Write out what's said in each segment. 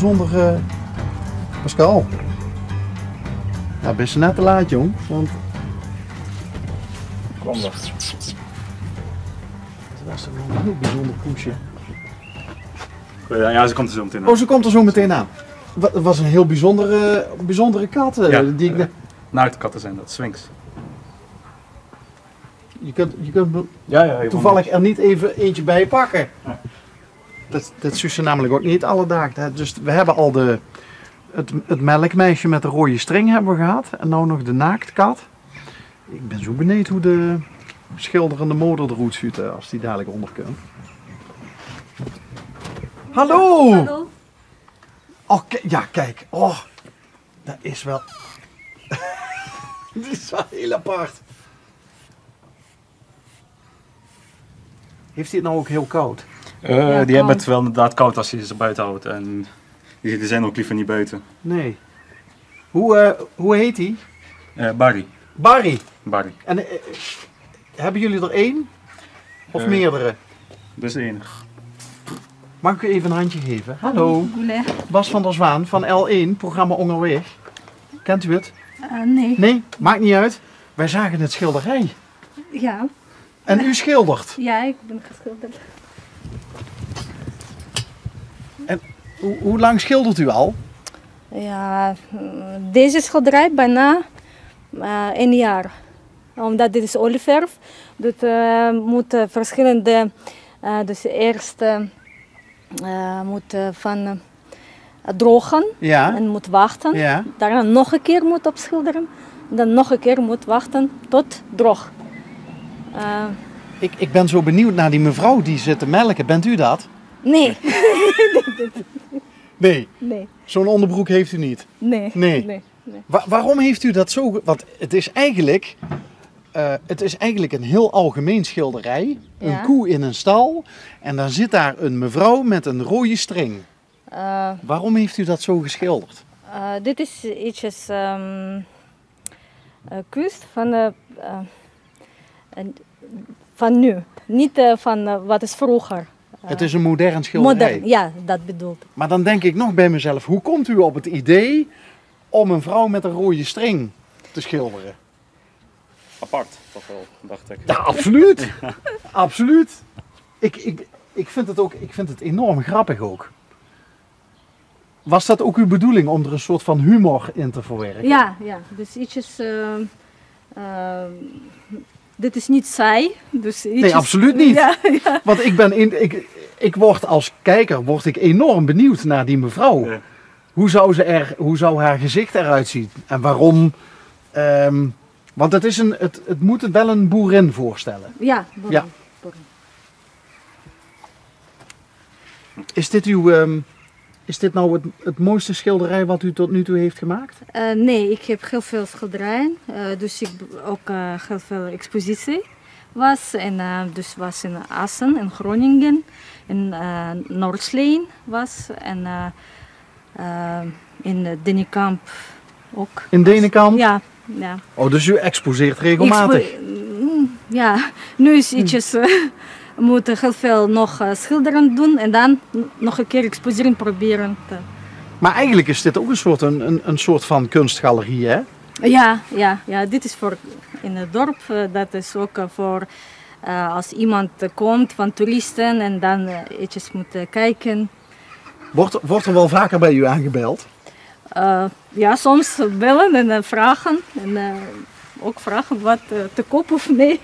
bijzonder... Pascal. Nou, best net te laat, jong. Want... Kwam er. Het was toch wel een heel bijzonder poesje. Ja, ze komt er zo meteen aan. Oh, ze komt er zo meteen aan. Het was een heel bijzondere kat. Die ik... Naaktkatten zijn dat, Sphinx. Je kunt Ja, toevallig er niet even eentje bij pakken. Ja. Dat is ze namelijk ook niet alledaags. Dus we hebben al het melkmeisje met de rode string hebben we gehad. En nu nog de naaktkat. Ik ben zo benieuwd hoe de schilderende moeder eruit ziet als die dadelijk onder komt. Hallo! Hallo. Oh, ja, kijk. Oh, dat is wel... Dit is wel heel apart. Heeft hij het nou ook heel koud? Die hebben het wel inderdaad koud als je ze buiten houdt. En die zijn ook liever niet buiten. Nee. Hoe heet hij? Barry. Barry. En hebben jullie er één? Of meerdere? Dus één. Mag ik u even een handje geven? Hallo. Bas van der Zwaan van L1, programma Onderweg. Kent u het? Nee. Nee? Maakt niet uit. Wij zagen het schilderij. Ja. En u schildert? Ja, ik ben geschilderd. En hoe lang schildert u al? Ja, deze schilderij bijna 1 jaar. Omdat dit is olieverf. Dus moet verschillende... dus eerst moet van drogen en moet wachten. Ja. Daarna nog een keer moet opschilderen. Dan nog een keer moet wachten tot droog. Ik ben zo benieuwd naar die mevrouw die zit te melken. Bent u dat? Nee. Nee. Nee. Zo'n onderbroek heeft u niet? Nee. Waarom heeft u dat zo... Want het is eigenlijk een heel algemeen schilderij. Een koe in een stal. En dan zit daar een mevrouw met een rode string. Waarom heeft u dat zo geschilderd? Dit is ietsjes kunst van nu. Niet van wat is vroeger. Het is een modern schilderij. Modern, ja, dat bedoelt. Maar dan denk ik nog bij mezelf, hoe komt u op het idee om een vrouw met een rode string te schilderen? Apart, toch wel, dacht ik. Ja, absoluut. Absoluut. Ik vind het enorm grappig ook. Was dat ook uw bedoeling om er een soort van humor in te verwerken? Ja. Dus ietsjes... dit is niet saai. Dus ietsjes, nee, absoluut niet. Ja. Want ik word als kijker enorm benieuwd naar die mevrouw. Ja. Hoe zou haar gezicht eruit zien? En waarom? Want het moet wel een boerin voorstellen. Ja, boerin. Ja. Is dit nou het mooiste schilderij wat u tot nu toe heeft gemaakt? Nee, ik heb heel veel schilderijen. Dus ik ook heel veel expositie was. En dus was in Assen, in Groningen, in Noordsleen was. En in Denenkamp ook. In Denenkamp? Ja. Oh, dus u exposeert regelmatig? Ja, nu is ietsjes... We moeten heel veel nog schilderen doen en dan nog een keer exposeren proberen. Maar eigenlijk is dit ook een soort van kunstgalerie, hè? Ja, dit is voor in het dorp. Dat is ook voor als iemand komt van toeristen en dan iets moet kijken. Wordt er wel vaker bij u aangebeld? Ja, soms bellen en vragen. En ook vragen wat te koop of nee.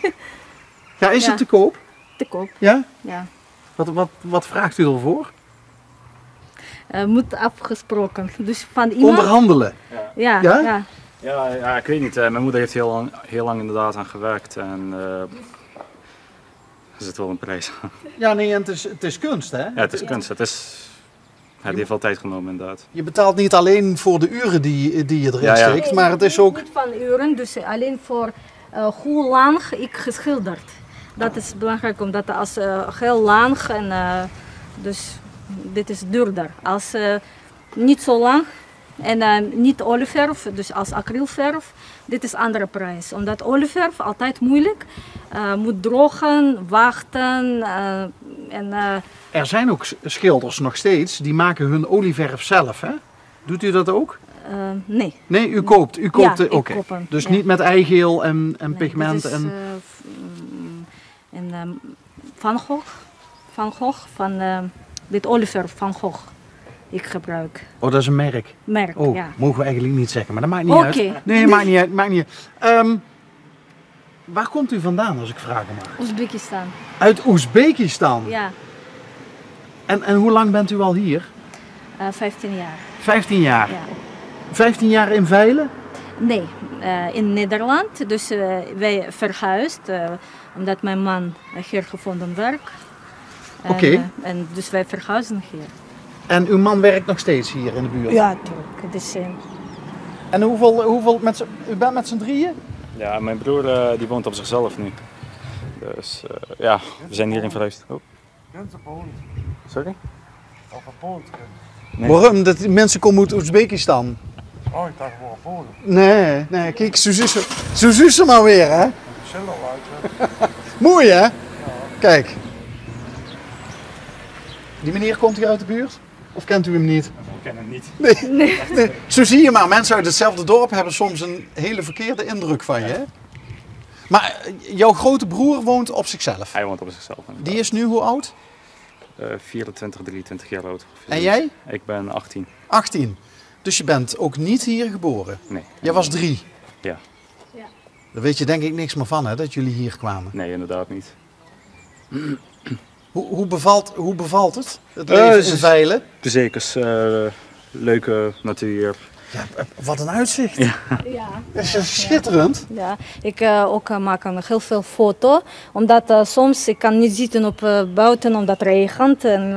Ja, is het te koop? Te koop. Ja? Ja. Wat vraagt u ervoor? Moet afgesproken. Dus van iemand... Onderhandelen? Ja. Ja, ik weet niet. Mijn moeder heeft heel lang inderdaad aan gewerkt. En er zit wel een prijs aan. Ja, nee, en het is kunst, hè? Ja, het is kunst. Het heeft wel tijd genomen inderdaad. Je betaalt niet alleen voor de uren die je erin steekt, maar het is ook... Niet van uren, dus alleen voor hoe lang ik geschilderd. Dat is belangrijk, omdat als heel lang en dus dit is duurder. Als niet zo lang, En niet olieverf, dus als acrylverf. Dit is andere prijs. Omdat olieverf altijd moeilijk. Moet drogen, wachten. Er zijn ook schilders nog steeds, die maken hun olieverf zelf, hè? Doet u dat ook? Nee. Nee, u koopt. U koopt Ja, ik oké. koop hem, Dus ja. niet met eigeel en Nee, pigment. dit is, En... Van Gogh, van dit olieverf Van Gogh. Ik gebruik. Oh, dat is een merk. Merk, Oh, ja. mogen we eigenlijk niet zeggen, maar dat maakt niet Oké. uit. Nee, maakt niet uit. Maakt niet uit. Waar komt u vandaan, als ik vragen mag? Oezbekistan. Uit Oezbekistan. Ja, En hoe lang bent u al hier? 15 jaar. 15 jaar. Ja. 15 jaar in Veilen? Nee, in Nederland. Dus wij verhuisd, omdat mijn man hier gevonden werk. Oké. En dus wij verhuizen hier. En uw man werkt nog steeds hier in de buurt? Ja, natuurlijk. Dus, En hoeveel u bent met z'n drieën? Ja, mijn broer die woont op zichzelf nu. Dus ja, we zijn hierin verhuisd. Oh. Sorry? Nee. Waarom? Dat die mensen komen uit Oezbekistan. Oh, ik dacht wel Polen. Nee, kijk, zo zus ze maar weer, hè? Zelf uit. Mooi, hè? Kijk. Die meneer komt hier uit de buurt? Of kent u hem niet? Ik ken hem niet. Nee. Zo zie je maar, mensen uit hetzelfde dorp hebben soms een hele verkeerde indruk van je, hè? Maar jouw grote broer woont op zichzelf. Hij woont op zichzelf. Die is nu hoe oud? 24, 23 jaar oud. En jij? Ik ben 18. 18. Dus je bent ook niet hier geboren? Nee. Jij was 3? Ja. Daar weet je denk ik niks meer van, hè, dat jullie hier kwamen. Nee, inderdaad niet. Hoe bevalt het? Het leven in Veilen? Zekers, leuke natuur. Ja, wat een uitzicht. Ja. ja. Dat is schitterend. Ja, ik ook maak heel veel foto, omdat soms ik kan niet zitten op buiten omdat het regent. En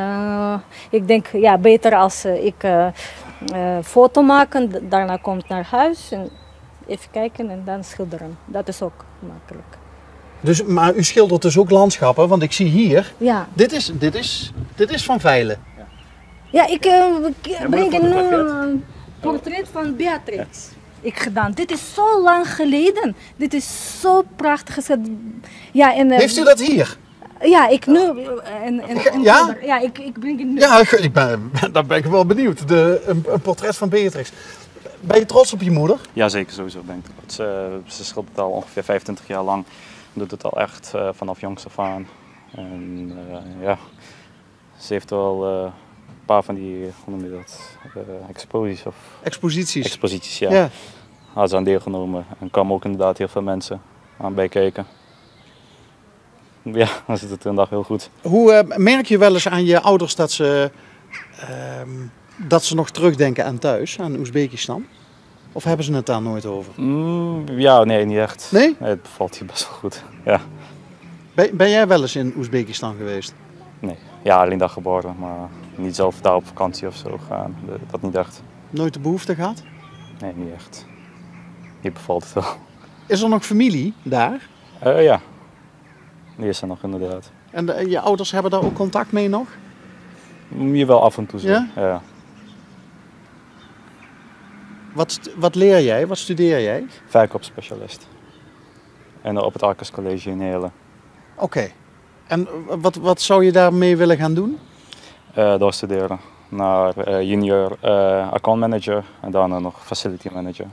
ik denk, ja, beter als ik foto maken, daarna komt naar huis en even kijken en dan schilderen. Dat is ook makkelijk. Dus, maar u schildert dus ook landschappen, want ik zie hier, Ja, dit is van Veilen. ja ik breng maar dat een portret van Beatrix. Ik gedaan. Dit is zo lang geleden. Dit is zo prachtig. Ja, en, Heeft u dat hier? Ja, ik nu. Ja? Ja, ik breng het nu. Ja, daar ben ik wel benieuwd. Een portret van Beatrix. Ben je trots op je moeder? Ja, zeker sowieso ben ik trots. Ze schildert al ongeveer 25 jaar lang. Doet het al echt vanaf jongs af aan. En ja, ze heeft wel een paar van die, hoe noem je dat, exposities, ja. Ja. Had ze aan deelgenomen en kwamen ook inderdaad heel veel mensen aan bijkijken. Ja, dan zit het inderdaad heel goed. Hoe merk je wel eens aan je ouders dat ze nog terugdenken aan thuis, aan Oezbekistan? Of hebben ze het daar nooit over? Ja, nee, niet echt. Nee? Nee, het bevalt hier best wel goed. Ja. Ben jij wel eens in Oezbekistan geweest? Nee, ja, alleen daar geboren, maar niet zelf daar op vakantie of zo gaan. Dat niet echt. Nooit de behoefte gehad? Nee, niet echt. Hier bevalt het wel. Is er nog familie daar? Ja, die is er nog inderdaad. En je ouders hebben daar ook contact mee nog? Hier wel af en toe zo. Ja? Ja. Wat leer jij? Wat studeer jij? Verkoopsspecialist. En op het Arcus College in Heerlen. Oké. En wat zou je daarmee willen gaan doen? Doorstuderen naar junior account manager en daarna nog facility manager.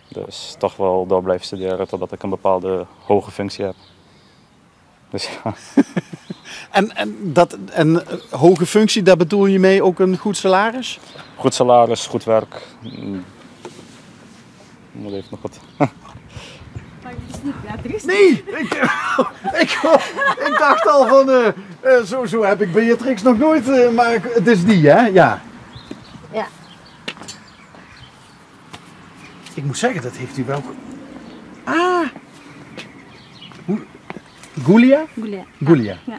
Dus toch wel door blijven studeren totdat ik een bepaalde hoge functie heb. Dus ja. En hoge functie, daar bedoel je mee ook een goed salaris? Goed salaris, goed werk. Moet even nog wat. Maar het is niet Beatrix. Nee! Ik dacht al van, zo heb ik Beatrix nog nooit, maar het is die, hè? Ja. Ja. Ik moet zeggen, dat heeft u wel... Ah! Gulia? Gulia. Gulia. Ja.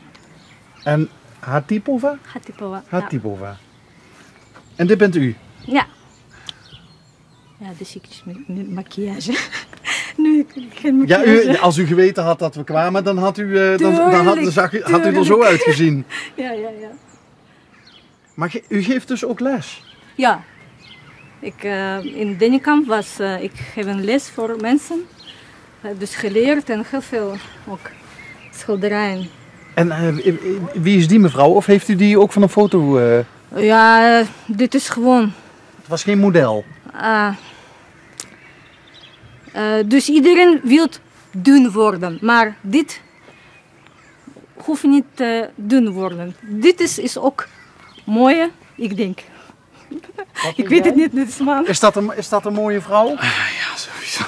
En Hatipova? Hatipova. Hatipova. En dit bent u? Ja. Ja, dus ik met maquillage. Nu ik geen Ja, maquillage. als u geweten had dat we kwamen, dan had u, had u er zo Tuurlijk. uitgezien. Ja. Maar u geeft dus ook les? Ja. In Dennekamp was ik geef een les voor mensen. Dus geleerd en heel veel ook schilderijen. En wie is die mevrouw? Of heeft u die ook van een foto? Ja, dit is gewoon. Het was geen model. Dus iedereen wil dun worden, maar dit hoeft niet dun worden. Dit is ook mooi, ik denk. Ik weet het niet, dit is man. Is dat een mooie vrouw? Ja, sowieso.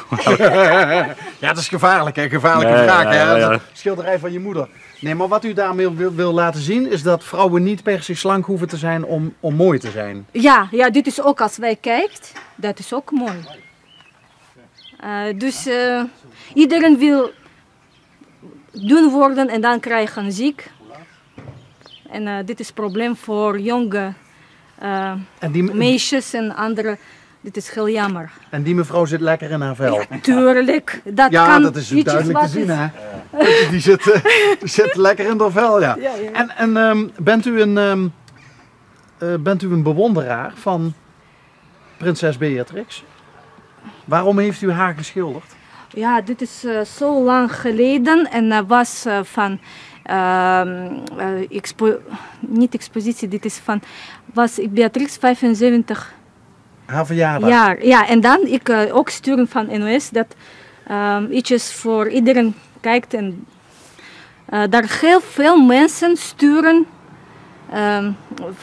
Ja, dat is gevaarlijk, hè? Gevaarlijke Nee, vraag, hè? ja. Dat is een schilderij van je moeder. Nee, maar wat u daarmee wil laten zien, is dat vrouwen niet per se slank hoeven te zijn om mooi te zijn. Ja, dit is ook als wij kijken, dat is ook mooi. Dus iedereen wil dun worden en dan krijgen ziek. En dit is een probleem voor jonge meisjes en anderen. Dit is heel jammer. En die mevrouw zit lekker in haar vel. Tuurlijk, dat Ja, kan dat is ietsjes duidelijk te wat zien, is. hè? Die zit lekker in haar vel, ja. En bent u een bewonderaar van prinses Beatrix? Waarom heeft u haar geschilderd? Ja, dit is zo lang geleden en was van niet expositie, dit is van was Beatrix 75 Haar verjaardag? jaar. Ja, en dan ik ook sturen van NOS dat ietsjes voor iedereen kijkt en daar heel veel mensen sturen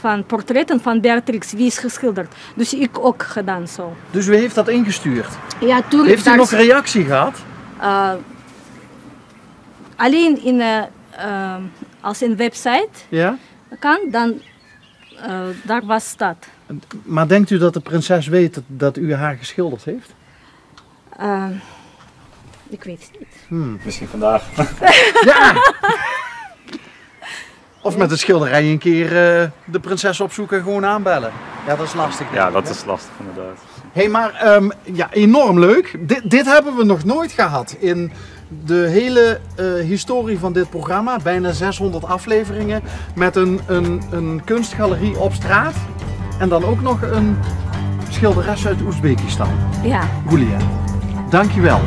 van portretten van Beatrix, wie is geschilderd. Dus ik ook gedaan zo. Dus u heeft dat ingestuurd? Ja, tuurlijk. Heeft u nog reactie gehad? Alleen als een website Ja? kan, dan daar was dat. Maar denkt u dat de prinses weet dat u haar geschilderd heeft? Ik weet het niet. Misschien vandaag. Ja! Of met een schilderij een keer de prinses opzoeken en gewoon aanbellen. Ja, dat is lastig. Ja, dat is lastig inderdaad. Hé, maar ja, enorm leuk. Dit hebben we nog nooit gehad in de hele historie van dit programma. Bijna 600 afleveringen met een kunstgalerie op straat. En dan ook nog een schilderes uit Oezbekistan. Ja. Gulia, dankjewel.